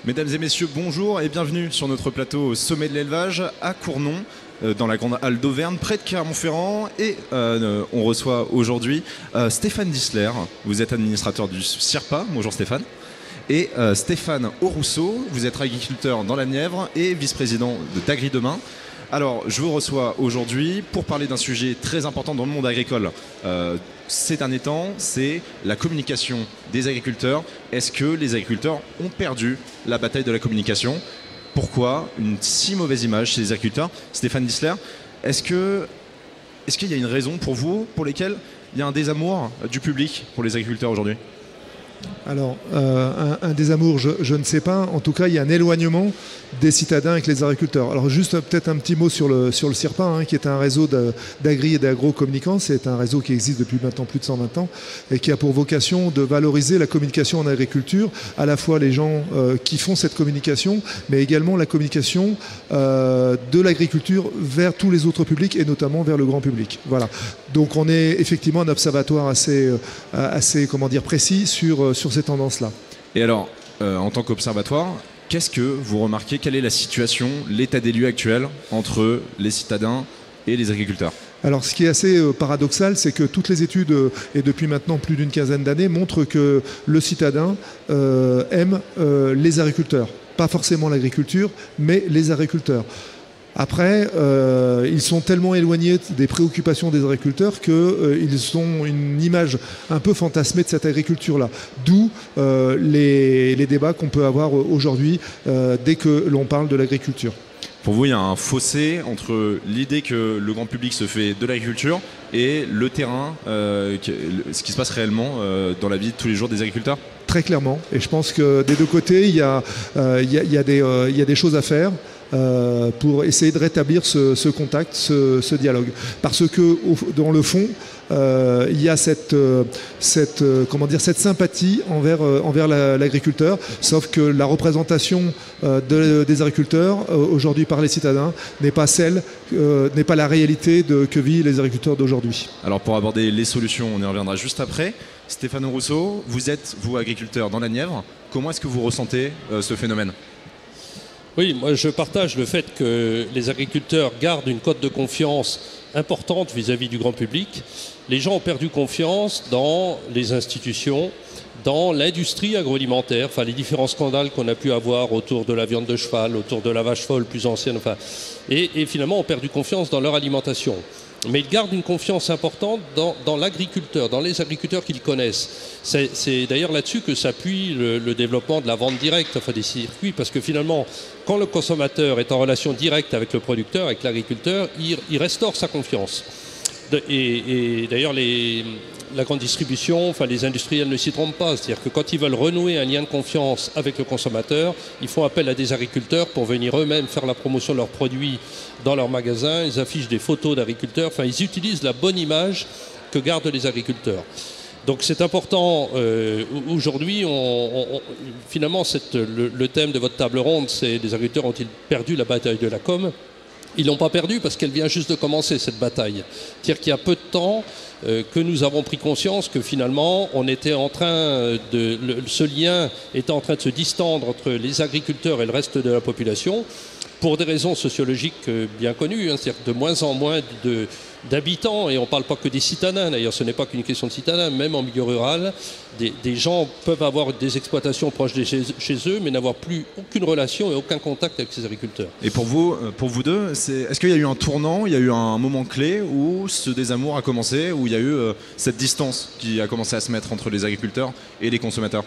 Mesdames et messieurs, bonjour et bienvenue sur notre plateau au sommet de l'élevage à Cournon, dans la grande halle d'Auvergne, près de Clermont-Ferrand. Et on reçoit aujourd'hui Stéphane Dissler. Vous êtes administrateur du CIRPA. Bonjour Stéphane. Et Stéphane Aurousseau, vous êtes agriculteur dans la Nièvre et vice-président d'Agri Demain. Alors, je vous reçois aujourd'hui pour parler d'un sujet très important dans le monde agricole. Ces derniers temps, c'est la communication des agriculteurs. Est-ce que les agriculteurs ont perdu la bataille de la communication? Pourquoi une si mauvaise image chez les agriculteurs? Stéphane Dissler, est-ce qu'il y a une raison pour vous pour lesquelles il y a un désamour du public pour les agriculteurs aujourd'hui? Alors, un désamour, je ne sais pas. En tout cas, il y a un éloignement des citadins avec les agriculteurs. Alors, juste peut-être un petit mot sur le CIRPA, qui est un réseau d'agri et d'agro-communicants. C'est un réseau qui existe depuis maintenant plus de 120 ans et qui a pour vocation de valoriser la communication en agriculture, à la fois les gens qui font cette communication, mais également la communication de l'agriculture vers tous les autres publics et notamment vers le grand public. Voilà. Donc, on est effectivement un observatoire assez comment dire, précis sur ces tendances-là. Et alors, en tant qu'observatoire, qu'est-ce que vous remarquez? Quelle est la situation, l'état des lieux actuel entre les citadins et les agriculteurs? Alors, ce qui est assez paradoxal, c'est que toutes les études, et depuis maintenant plus d'une quinzaine d'années, montrent que le citadin aime les agriculteurs. Pas forcément l'agriculture, mais les agriculteurs. Après, ils sont tellement éloignés des préoccupations des agriculteurs qu'ils ont une image un peu fantasmée de cette agriculture-là. D'où les débats qu'on peut avoir aujourd'hui dès que l'on parle de l'agriculture. Pour vous, il y a un fossé entre l'idée que le grand public se fait de l'agriculture et le terrain, ce qui se passe réellement dans la vie de tous les jours des agriculteurs? Très clairement. Et je pense que des deux côtés, il y a des choses à faire. Pour essayer de rétablir ce contact, ce dialogue. Parce que dans le fond, il y a cette sympathie envers l'agriculteur, sauf que la représentation des agriculteurs aujourd'hui par les citadins n'est pas la réalité que vivent les agriculteurs d'aujourd'hui. Alors pour aborder les solutions, on y reviendra juste après. Stéphane Aurousseau, vous êtes, vous, agriculteur dans la Nièvre. Comment est-ce que vous ressentez ce phénomène? Oui, moi je partage le fait que les agriculteurs gardent une cote de confiance importante vis-à-vis du grand public. Les gens ont perdu confiance dans les institutions, dans l'industrie agroalimentaire, enfin les différents scandales qu'on a pu avoir autour de la viande de cheval, autour de la vache folle plus ancienne, et finalement ont perdu confiance dans leur alimentation. Mais ils gardent une confiance importante dans l'agriculteur, dans les agriculteurs qu'ils connaissent. C'est d'ailleurs là-dessus que s'appuie le développement de la vente directe, enfin des circuits, parce que finalement, quand le consommateur est en relation directe avec le producteur, avec l'agriculteur, il restaure sa confiance. Et d'ailleurs, la grande distribution, enfin les industriels ne s'y trompent pas. C'est-à-dire que quand ils veulent renouer un lien de confiance avec le consommateur, ils font appel à des agriculteurs pour venir eux-mêmes faire la promotion de leurs produits dans leurs magasins. Ils affichent des photos d'agriculteurs. Enfin, ils utilisent la bonne image que gardent les agriculteurs. Donc c'est important. Aujourd'hui, finalement, le thème de votre table ronde, c'est les agriculteurs ont-ils perdu la bataille de la com? Ils ne l'ont pas perdu parce qu'elle vient juste de commencer, cette bataille. C'est-à-dire qu'il y a peu de temps que nous avons pris conscience que finalement, on était en train ce lien était en train de se distendre entre les agriculteurs et le reste de la population pour des raisons sociologiques bien connues. C'est-à-dire de moins en moins d'habitants, et on ne parle pas que des citadins, d'ailleurs ce n'est pas qu'une question de citadins, même en milieu rural, des gens peuvent avoir des exploitations proches de chez eux, mais n'avoir plus aucune relation et aucun contact avec ces agriculteurs. Et pour vous deux, est-ce qu'il y a eu un tournant, il y a eu un moment clé où ce désamour a commencé, où il y a eu cette distance qui a commencé à se mettre entre les agriculteurs et les consommateurs?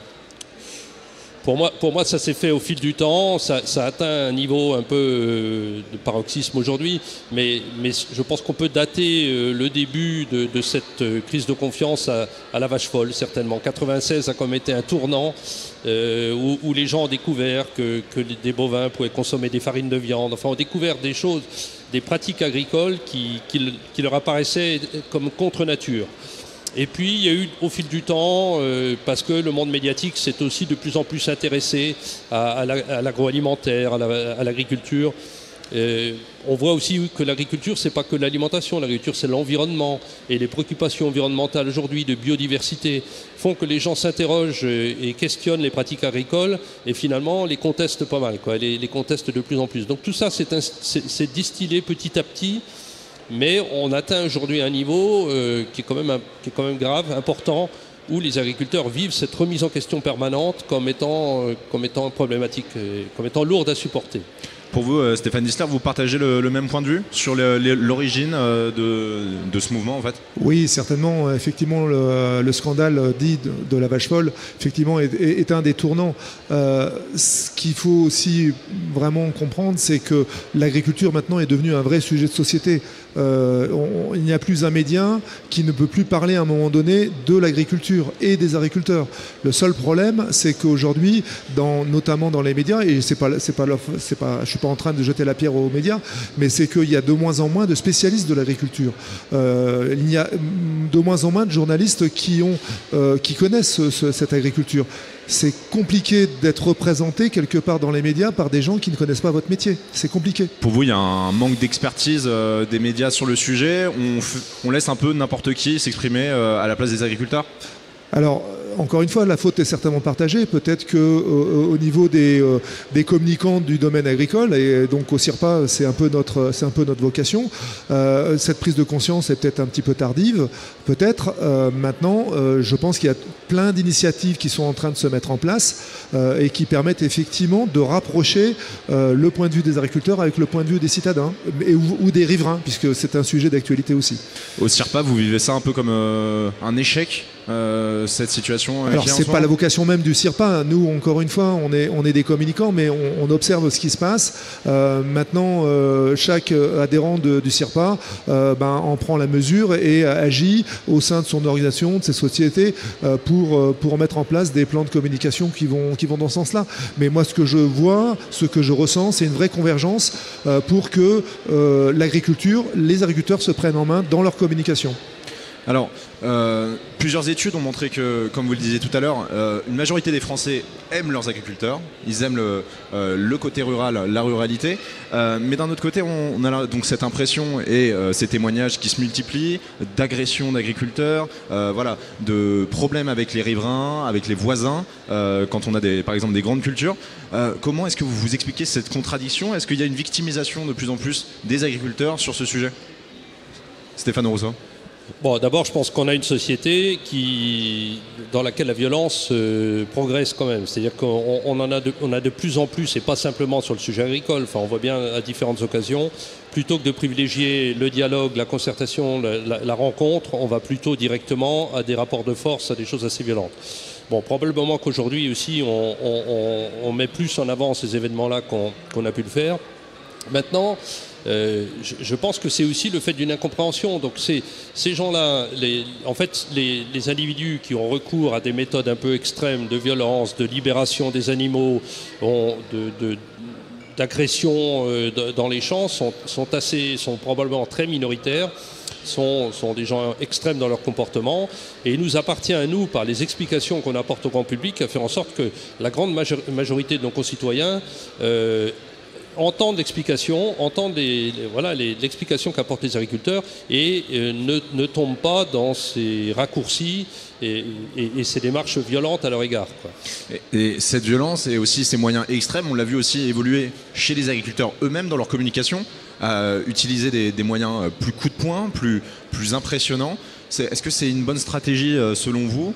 Pour moi, ça s'est fait au fil du temps, ça a atteint un niveau un peu de paroxysme aujourd'hui, mais je pense qu'on peut dater le début de cette crise de confiance à la vache folle, certainement. 96 a comme été un tournant où les gens ont découvert que des bovins pouvaient consommer des farines de viande, enfin ont découvert des choses, des pratiques agricoles qui leur apparaissaient comme contre nature. Et puis, il y a eu, au fil du temps, parce que le monde médiatique s'est aussi de plus en plus intéressé à l'agroalimentaire, à l'agriculture, On voit aussi que l'agriculture, c'est pas que l'alimentation, l'agriculture c'est l'environnement. Et les préoccupations environnementales aujourd'hui de biodiversité font que les gens s'interrogent et questionnent les pratiques agricoles et finalement les contestent pas mal, quoi, les contestent de plus en plus. Donc tout ça c'est distillé petit à petit, mais on atteint aujourd'hui un niveau qui est quand même grave, important, où les agriculteurs vivent cette remise en question permanente comme étant problématique, comme étant lourde à supporter. Pour vous, Stéphane Dissler, vous partagez le même point de vue sur l'origine de ce mouvement en fait? Oui, certainement. Effectivement, le scandale dit de la vache folle, effectivement, est un des tournants. Ce qu'il faut aussi vraiment comprendre, c'est que l'agriculture maintenant est devenue un vrai sujet de société. Il n'y a plus un média qui ne peut plus parler à un moment donné de l'agriculture et des agriculteurs. Le seul problème, c'est qu'aujourd'hui, notamment dans les médias, et je suis pas en train de jeter la pierre aux médias, mais c'est qu'il y a de moins en moins de spécialistes de l'agriculture. Il y a de moins en moins de journalistes qui connaissent cette agriculture. C'est compliqué d'être représenté quelque part dans les médias par des gens qui ne connaissent pas votre métier. C'est compliqué. Pour vous, il y a un manque d'expertise des médias sur le sujet. On laisse un peu n'importe qui s'exprimer à la place des agriculteurs? Alors, encore une fois, la faute est certainement partagée. Peut-être qu'au niveau des communicants du domaine agricole, et donc au CIRPA, c'est un peu notre vocation, cette prise de conscience est peut-être un petit peu tardive. Peut-être. Maintenant, je pense qu'il y a plein d'initiatives qui sont en train de se mettre en place et qui permettent effectivement de rapprocher le point de vue des agriculteurs avec le point de vue des citadins ou des riverains, puisque c'est un sujet d'actualité aussi. Au CIRPA, vous vivez ça un peu comme un échec, cette situation? Alors c'est pas la vocation même du CIRPA. Nous, encore une fois, on est des communicants, mais on observe ce qui se passe. Maintenant, chaque adhérent du CIRPA en prend la mesure et agit au sein de son organisation, de ses sociétés, pour mettre en place des plans de communication qui vont dans ce sens-là. Mais moi, ce que je vois, ce que je ressens, c'est une vraie convergence pour que les agriculteurs se prennent en main dans leur communication. Alors, plusieurs études ont montré que, comme vous le disiez tout à l'heure, une majorité des Français aiment leurs agriculteurs. Ils aiment le côté rural, la ruralité. Mais d'un autre côté, on a donc cette impression et ces témoignages qui se multiplient d'agressions d'agriculteurs, de problèmes avec les riverains, avec les voisins, quand on a par exemple des grandes cultures. Comment est-ce que vous expliquez cette contradiction? Est-ce qu'il y a une victimisation de plus en plus des agriculteurs sur ce sujet? Stéphane Rousseau. Bon, d'abord, je pense qu'on a une société dans laquelle la violence progresse quand même. C'est-à-dire qu'on a de plus en plus, et pas simplement sur le sujet agricole, enfin, on voit bien à différentes occasions, plutôt que de privilégier le dialogue, la concertation, la rencontre, on va plutôt directement à des rapports de force, à des choses assez violentes. Bon, probablement qu'aujourd'hui aussi, on met plus en avant ces événements-là qu'on a pu le faire. Maintenant, je pense que c'est aussi le fait d'une incompréhension. Donc ces gens-là, les individus qui ont recours à des méthodes un peu extrêmes de violence, de libération des animaux, d'agression dans les champs, sont probablement très minoritaires. Sont des gens extrêmes dans leur comportement, et il nous appartient à nous, par les explications qu'on apporte au grand public, à faire en sorte que la grande majorité de nos concitoyens entendent l'explication, l'explication qu'apportent les agriculteurs et ne tombent pas dans ces raccourcis et ces démarches violentes à leur égard, quoi. Et cette violence et aussi ces moyens extrêmes, on l'a vu aussi évoluer chez les agriculteurs eux-mêmes dans leur communication, à utiliser des moyens plus coup de poing, plus impressionnants. Est-ce que c'est une bonne stratégie, selon vous,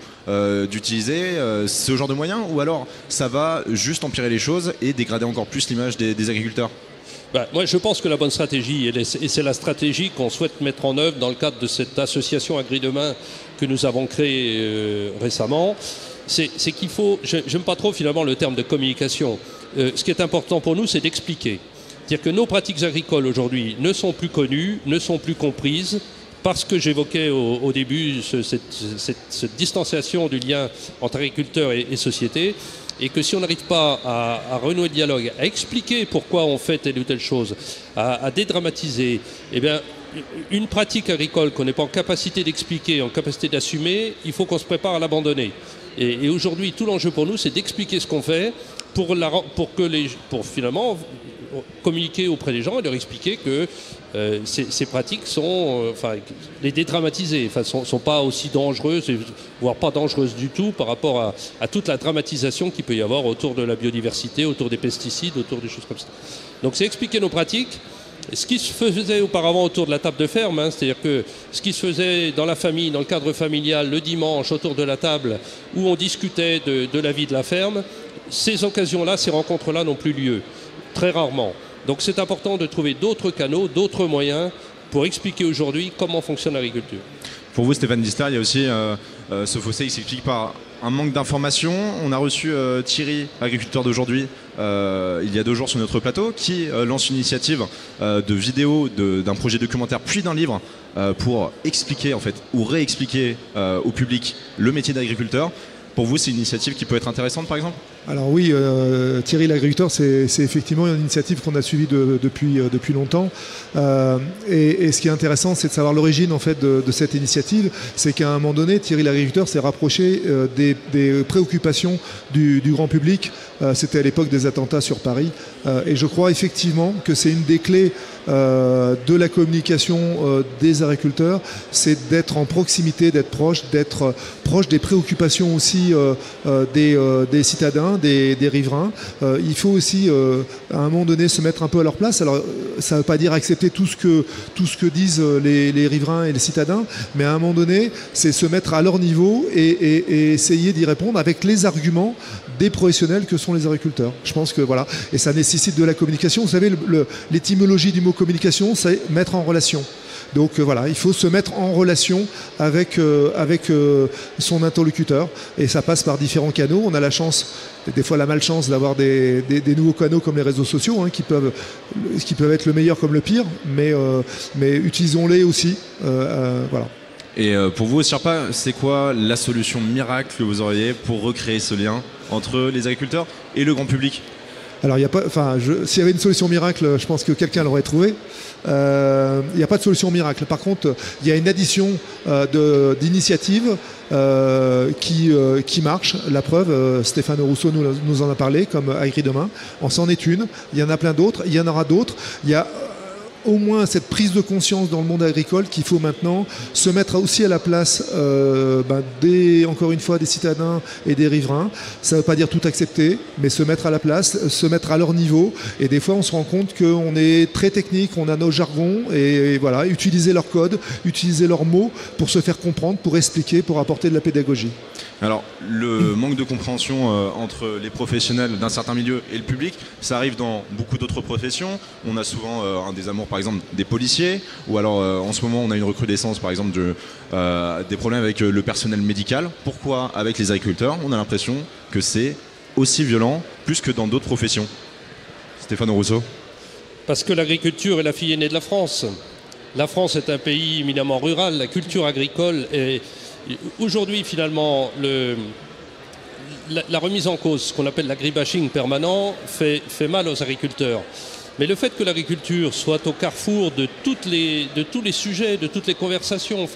d'utiliser ce genre de moyens, ou alors ça va juste empirer les choses et dégrader encore plus l'image des agriculteurs? Moi, je pense que la bonne stratégie, et c'est la stratégie qu'on souhaite mettre en œuvre dans le cadre de cette association Agri-Demain que nous avons créée récemment, c'est qu'il faut... J'aime pas trop finalement le terme de communication. Ce qui est important pour nous, c'est d'expliquer. C'est-à-dire que nos pratiques agricoles aujourd'hui ne sont plus connues, ne sont plus comprises, parce que j'évoquais au début cette distanciation du lien entre agriculteurs et société, et que si on n'arrive pas à renouer le dialogue, à expliquer pourquoi on fait telle ou telle chose, à dédramatiser, eh bien, une pratique agricole qu'on n'est pas en capacité d'expliquer, en capacité d'assumer, il faut qu'on se prépare à l'abandonner. Et aujourd'hui, tout l'enjeu pour nous, c'est d'expliquer ce qu'on fait pour finalement communiquer auprès des gens et leur expliquer que ces pratiques sont, les dédramatiser, sont pas aussi dangereuses, voire pas dangereuses du tout par rapport à toute la dramatisation qu'il peut y avoir autour de la biodiversité, autour des pesticides, autour des choses comme ça. Donc c'est expliquer nos pratiques. Ce qui se faisait auparavant autour de la table de ferme, c'est-à-dire que ce qui se faisait dans la famille, dans le cadre familial, le dimanche, autour de la table, où on discutait de la vie de la ferme, ces occasions-là, ces rencontres-là n'ont plus lieu, très rarement. Donc c'est important de trouver d'autres canaux, d'autres moyens pour expliquer aujourd'hui comment fonctionne l'agriculture. Pour vous, Stéphane Disler, il y a aussi ce fossé qui s'explique par un manque d'information. On a reçu Thierry, agriculteur d'aujourd'hui, il y a 2 jours sur notre plateau, qui lance une initiative de vidéo d'un projet documentaire puis d'un livre pour expliquer en fait ou réexpliquer au public le métier d'agriculteur. Pour vous, c'est une initiative qui peut être intéressante, par exemple ? Alors oui, Thierry l'agriculteur, c'est effectivement une initiative qu'on a suivie depuis longtemps. Et ce qui est intéressant, c'est de savoir l'origine en fait de cette initiative. C'est qu'à un moment donné, Thierry l'agriculteur s'est rapproché des préoccupations du grand public. C'était à l'époque des attentats sur Paris. Et je crois effectivement que c'est une des clés de la communication des agriculteurs, c'est d'être en proximité, d'être proche des préoccupations aussi des citadins, des riverains. Il faut aussi à un moment donné se mettre un peu à leur place. Alors ça ne veut pas dire accepter tout ce que disent les riverains et les citadins, mais à un moment donné c'est se mettre à leur niveau et essayer d'y répondre avec les arguments des professionnels que sont les agriculteurs. Je pense que voilà, et ça nécessite de la communication. Vous savez, l'étymologie du mot communication, c'est mettre en relation. Donc voilà, il faut se mettre en relation avec son interlocuteur, et ça passe par différents canaux. On a la chance, des fois la malchance, d'avoir des nouveaux canaux comme les réseaux sociaux, qui peuvent être le meilleur comme le pire, mais utilisons-les aussi. Voilà. Et pour vous, Sherpa, c'est quoi la solution miracle que vous auriez pour recréer ce lien entre les agriculteurs et le grand public ? Alors, s'il y avait une solution miracle, je pense que quelqu'un l'aurait trouvé. Il n'y a pas de solution miracle. Par contre, il y a une addition d'initiatives qui marche. La preuve, Stéphane Rousseau nous en a parlé, comme Agri Demain. C'en est une. Il y en a plein d'autres. Il y en aura d'autres. Il y a au moins cette prise de conscience dans le monde agricole qu'il faut maintenant se mettre aussi à la place encore une fois des citadins et des riverains. Ça ne veut pas dire tout accepter, mais se mettre à la place, se mettre à leur niveau. Et des fois on se rend compte qu'on est très technique, on a nos jargons, et voilà, utiliser leur code, utiliser leurs mots pour se faire comprendre, pour expliquer, pour apporter de la pédagogie. Alors, le manque de compréhension entre les professionnels d'un certain milieu et le public, ça arrive dans beaucoup d'autres professions. On a souvent un désamour, par exemple, des policiers, ou alors en ce moment, on a une recrudescence, par exemple, des problèmes avec le personnel médical. Pourquoi, avec les agriculteurs, on a l'impression que c'est aussi violent, plus que dans d'autres professions ? Stéphane Rousseau ? Parce que l'agriculture est la fille aînée de la France. La France est un pays éminemment rural, la culture agricole est... Aujourd'hui, finalement, la remise en cause, ce qu'on appelle l'agribashing permanent, fait mal aux agriculteurs. Mais le fait que l'agriculture soit au carrefour de tous les sujets, de toutes les conversations,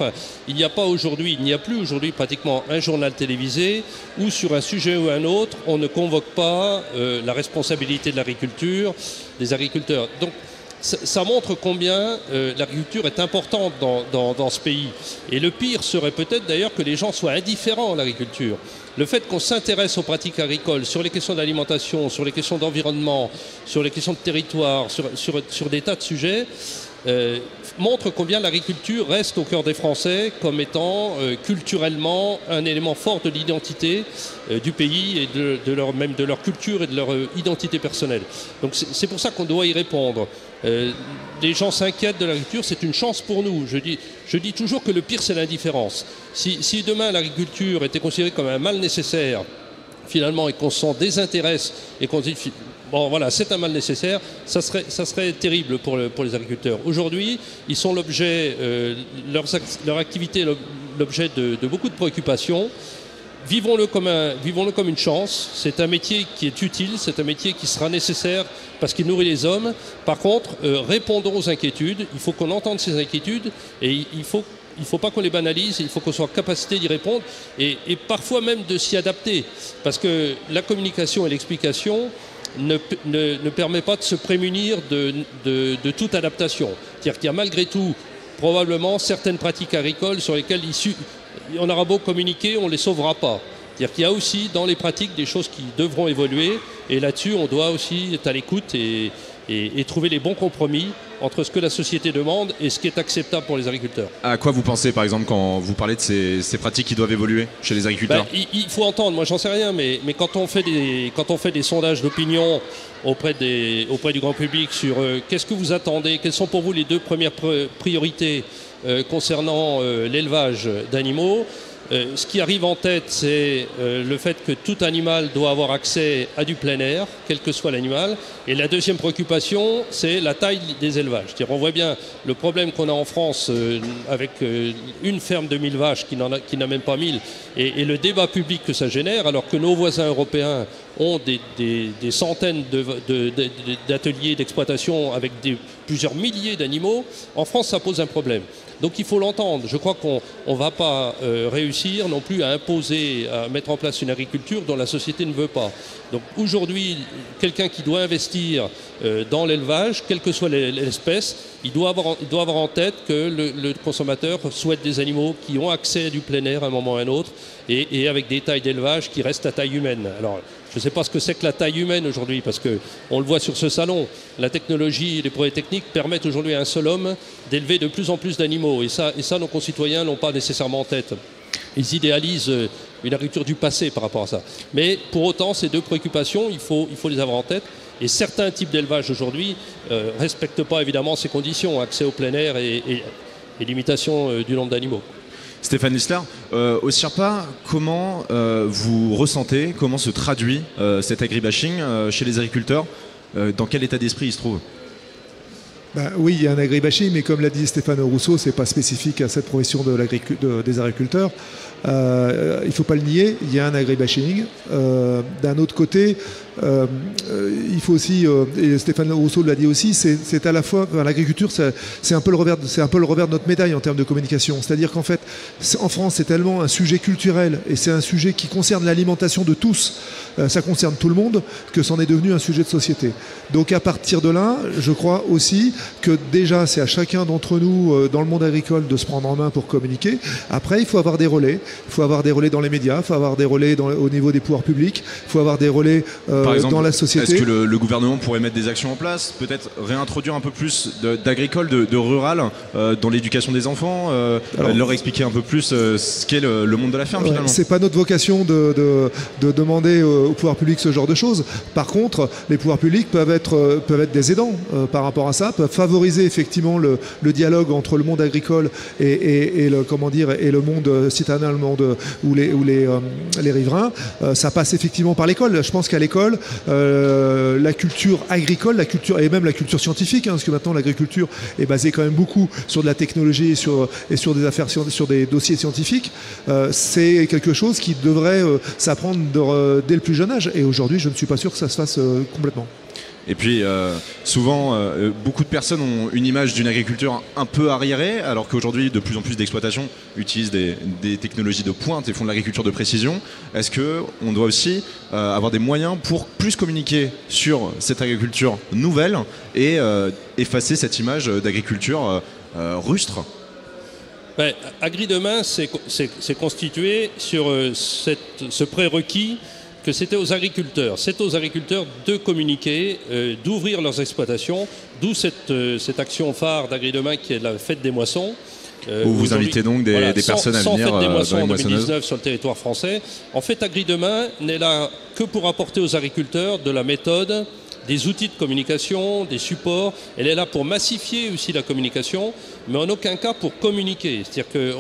il n'y a plus aujourd'hui pratiquement un journal télévisé où sur un sujet ou un autre, on ne convoque pas la responsabilité de l'agriculture, des agriculteurs. Donc, ça montre combien l'agriculture est importante dans ce pays. Et le pire serait peut-être d'ailleurs que les gens soient indifférents à l'agriculture. Le fait qu'on s'intéresse aux pratiques agricoles, sur les questions d'alimentation, sur les questions d'environnement, sur les questions de territoire, sur des tas de sujets, montre combien l'agriculture reste au cœur des Français comme étant culturellement un élément fort de l'identité du pays et même de leur culture et de leur identité personnelle. Donc c'est pour ça qu'on doit y répondre. Les gens s'inquiètent de l'agriculture, c'est une chance pour nous. Je dis toujours que le pire, c'est l'indifférence. Si demain l'agriculture était considérée comme un mal nécessaire, finalement, et qu'on s'en désintéresse, et qu'on dit, bon voilà, c'est un mal nécessaire, ça serait terrible pour les agriculteurs. Aujourd'hui, ils sont l'objet, leur activité est l'objet de beaucoup de préoccupations. Vivons-le comme une chance. C'est un métier qui est utile, c'est un métier qui sera nécessaire parce qu'il nourrit les hommes. Par contre, répondons aux inquiétudes. Il faut qu'on entende ces inquiétudes et il faut pas qu'on les banalise. Il faut qu'on soit en capacité d'y répondre et parfois même de s'y adapter. Parce que la communication et l'explication, ne permet pas de se prémunir de toute adaptation. C'est-à-dire qu'il y a malgré tout probablement certaines pratiques agricoles sur lesquelles on aura beau communiquer, on ne les sauvera pas. C'est-à-dire qu'il y a aussi dans les pratiques des choses qui devront évoluer, et là-dessus on doit aussi être à l'écoute et trouver les bons compromis entre ce que la société demande et ce qui est acceptable pour les agriculteurs. À quoi vous pensez par exemple quand vous parlez de ces pratiques qui doivent évoluer chez les agriculteurs? Il faut entendre, moi j'en sais rien, mais quand on fait des sondages d'opinion auprès du grand public sur qu'est-ce que vous attendez, quelles sont pour vous les 2 premières priorités concernant l'élevage d'animaux, ce qui arrive en tête, c'est le fait que tout animal doit avoir accès à du plein air, quel que soit l'animal. Et la deuxième préoccupation, c'est la taille des élevages. C'est-à-dire, on voit bien le problème qu'on a en France avec une ferme de 1000 vaches qui n'a même pas 1000, et le débat public que ça génère, alors que nos voisins européens ont des centaines d'ateliers d'exploitation avec plusieurs milliers d'animaux. En France, ça pose un problème. Donc il faut l'entendre. Je crois qu'on ne va pas réussir non plus à imposer, à mettre en place une agriculture dont la société ne veut pas. Donc aujourd'hui, quelqu'un qui doit investir dans l'élevage, quelle que soit l'espèce, il doit avoir en tête que le consommateur souhaite des animaux qui ont accès à du plein air à un moment ou à un autre, et avec des tailles d'élevage qui restent à taille humaine. Alors, je ne sais pas ce que c'est que la taille humaine aujourd'hui, parce qu'on le voit sur ce salon. La technologie et les progrès techniques permettent aujourd'hui à un seul homme d'élever de plus en plus d'animaux. Et ça, nos concitoyens n'ont pas nécessairement en tête. Ils idéalisent une agriculture du passé par rapport à ça. Mais pour autant, ces 2 préoccupations, il faut les avoir en tête. Et certains types d'élevage aujourd'hui ne respectent pas évidemment ces conditions, accès au plein air et limitation du nombre d'animaux. Stéphane Dissler, au SIRPA, comment vous ressentez, comment se traduit cet agribashing chez les agriculteurs? Dans quel état d'esprit ils se trouvent? Oui, il y a un agribashing, mais comme l'a dit Stéphane Rousseau, ce n'est pas spécifique à cette profession des agriculteurs. Il ne faut pas le nier, il y a un agribashing. D'un autre côté, il faut aussi, et Stéphane Rousseau l'a dit aussi, c'est à la fois, l'agriculture, c'est un peu le revers de notre médaille en termes de communication. C'est-à-dire qu'en fait, en France, c'est tellement un sujet culturel et c'est un sujet qui concerne l'alimentation de tous, ça concerne tout le monde, que c'en est devenu un sujet de société. Donc à partir de là, je crois aussi que déjà, c'est à chacun d'entre nous, dans le monde agricole, de se prendre en main pour communiquer. Après, il faut avoir des relais. Il faut avoir des relais dans les médias, il faut avoir des relais au niveau des pouvoirs publics, il faut avoir des relais par exemple, dans la société. Est-ce que le gouvernement pourrait mettre des actions en place? Peut-être réintroduire un peu plus d'agricole, de rural dans l'éducation des enfants, leur expliquer un peu plus ce qu'est le monde de la ferme finalement. C'est pas notre vocation de demander au pouvoir public ce genre de choses. Par contre, les pouvoirs publics peuvent être des aidants par rapport à ça, peuvent favoriser effectivement le dialogue entre le monde agricole et le monde citadin, le monde ou les riverains. Ça passe effectivement par l'école. Je pense qu'à l'école, la culture agricole, et même la culture scientifique, parce que maintenant l'agriculture est basée quand même beaucoup sur de la technologie et sur des affaires, sur des dossiers scientifiques. C'est quelque chose qui devrait s'apprendre dès le plus jeune âge. Et aujourd'hui, je ne suis pas sûr que ça se fasse complètement. Et puis souvent, beaucoup de personnes ont une image d'une agriculture un peu arriérée, alors qu'aujourd'hui, de plus en plus d'exploitations utilisent des technologies de pointe et font de l'agriculture de précision. Est-ce qu'on doit aussi avoir des moyens pour plus communiquer sur cette agriculture nouvelle et effacer cette image d'agriculture rustre? Agri-Demain s'est constitué sur ce prérequis que c'était aux agriculteurs. C'est aux agriculteurs de communiquer, d'ouvrir leurs exploitations, d'où cette action phare d'Agri-Demain qui est la fête des moissons. Où vous invitez donc des personnes à venir fête des moissons dans les en 2019 sur le territoire français. En fait, Agri-Demain n'est là que pour apporter aux agriculteurs de la méthode, des outils de communication, des supports. Elle est là pour massifier aussi la communication, mais en aucun cas pour communiquer. C'est-à-dire que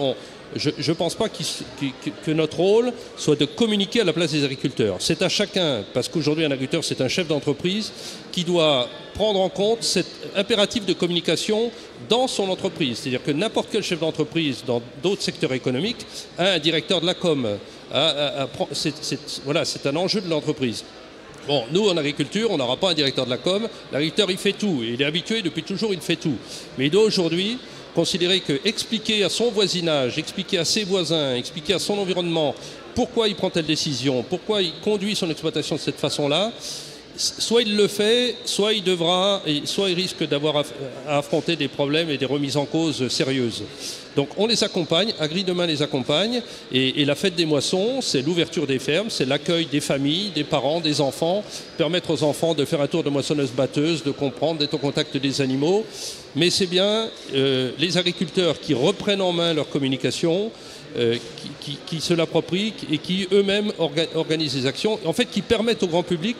je ne pense pas que notre rôle soit de communiquer à la place des agriculteurs. C'est à chacun, parce qu'aujourd'hui un agriculteur c'est un chef d'entreprise qui doit prendre en compte cet impératif de communication dans son entreprise. C'est-à-dire que n'importe quel chef d'entreprise dans d'autres secteurs économiques a un directeur de la com. C'est un enjeu de l'entreprise. Bon, nous en agriculture, on n'aura pas un directeur de la com. L'agriculteur il fait tout, il est habitué depuis toujours, il fait tout. Mais il doit aujourd'hui considérer que expliquer à son voisinage, expliquer à ses voisins, expliquer à son environnement pourquoi il prend telle décision, pourquoi il conduit son exploitation de cette façon-là, soit il le fait, soit il risque d'avoir à affronter des problèmes et des remises en cause sérieuses. Donc on les accompagne, Agri-Demain les accompagne, et la fête des moissons, c'est l'ouverture des fermes, c'est l'accueil des familles, des parents, des enfants, permettre aux enfants de faire un tour de moissonneuse-batteuse, de comprendre, d'être au contact des animaux. Mais c'est bien les agriculteurs qui reprennent en main leur communication, qui se l'approprient et qui eux-mêmes organisent les actions, en fait qui permettent au grand public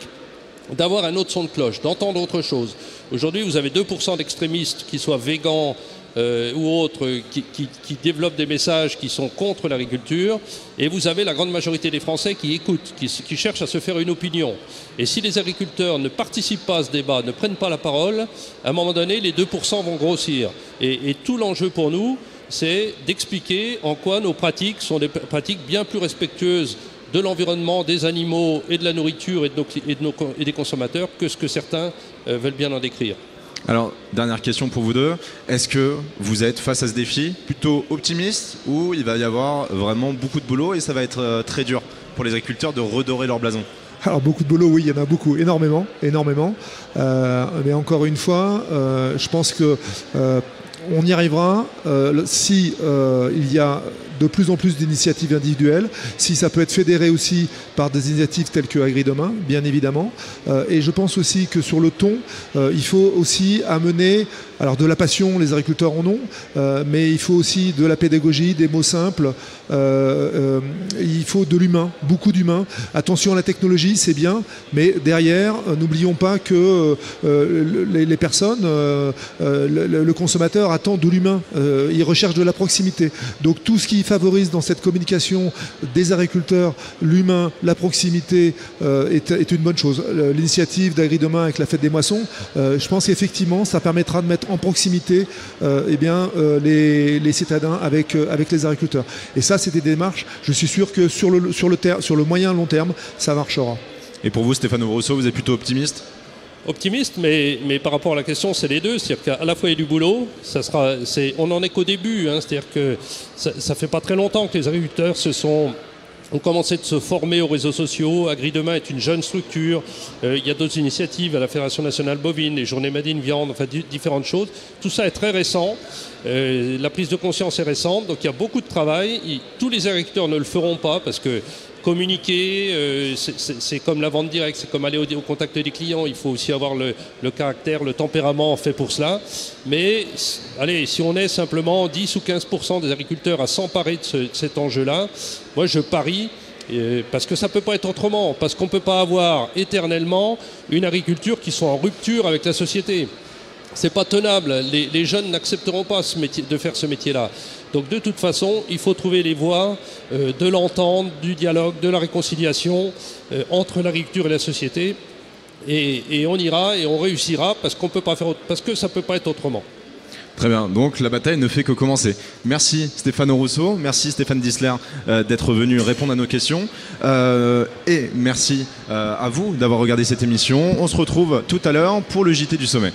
d'avoir un autre son de cloche, d'entendre autre chose. Aujourd'hui, vous avez 2% d'extrémistes, qui soient végans ou autres, qui développent des messages qui sont contre l'agriculture, et vous avez la grande majorité des Français qui écoutent, qui cherchent à se faire une opinion. Et si les agriculteurs ne participent pas à ce débat, ne prennent pas la parole, à un moment donné, les 2% vont grossir. Et tout l'enjeu pour nous, c'est d'expliquer en quoi nos pratiques sont des pratiques bien plus respectueuses de l'environnement, des animaux et de la nourriture et des consommateurs que ce que certains veulent bien en décrire. Alors, dernière question pour vous deux. Est-ce que vous êtes face à ce défi plutôt optimiste ou il va y avoir vraiment beaucoup de boulot et ça va être très dur pour les agriculteurs de redorer leur blason? Alors beaucoup de boulot, oui, il y en a beaucoup, énormément. Mais encore une fois, je pense que on y arrivera si il y a de plus en plus d'initiatives individuelles, si ça peut être fédéré aussi par des initiatives telles que Agri-Demain, bien évidemment. Et je pense aussi que sur le ton, il faut aussi amener, alors de la passion, les agriculteurs en ont, mais il faut aussi de la pédagogie, des mots simples, il faut de l'humain, beaucoup d'humain. Attention à la technologie, c'est bien, mais derrière, n'oublions pas que les personnes, le consommateur attend de l'humain, il recherche de la proximité. Donc tout ce qui favorise dans cette communication des agriculteurs, l'humain, la proximité est une bonne chose. L'initiative d'Agri-Demain avec la fête des moissons, je pense qu'effectivement ça permettra de mettre en proximité les citadins avec les agriculteurs. Et ça, c'est des démarches, je suis sûr que sur le moyen long terme, ça marchera. Et pour vous, Stéphane Rousseau, vous êtes plutôt optimiste? Optimiste, mais par rapport à la question, c'est les deux. C'est-à-dire qu'à la fois il y a du boulot, on n'en est qu'au début. C'est-à-dire que ça fait pas très longtemps que les agriculteurs ont commencé de se former aux réseaux sociaux. Agri-Demain est une jeune structure. Il y a d'autres initiatives à la Fédération nationale bovine, les journées Made in Viande, enfin différentes choses. Tout ça est très récent. La prise de conscience est récente, donc il y a beaucoup de travail. Tous les agriculteurs ne le feront pas parce que communiquer, c'est comme la vente directe, c'est comme aller au contact des clients. Il faut aussi avoir le caractère, le tempérament fait pour cela. Mais allez, si on est simplement 10 ou 15% des agriculteurs à s'emparer de cet enjeu-là, moi je parie, parce que ça ne peut pas être autrement, parce qu'on ne peut pas avoir éternellement une agriculture qui soit en rupture avec la société. C'est pas tenable, les jeunes n'accepteront pas de faire ce métier-là. Donc de toute façon, il faut trouver les voies de l'entente, du dialogue, de la réconciliation entre l'agriculture et la société. Et on ira et on réussira parce que ça ne peut pas être autrement. Très bien, donc la bataille ne fait que commencer. Merci Stéphane Rousseau, merci Stéphane Dissler d'être venu répondre à nos questions. Et merci à vous d'avoir regardé cette émission. On se retrouve tout à l'heure pour le JT du Sommet.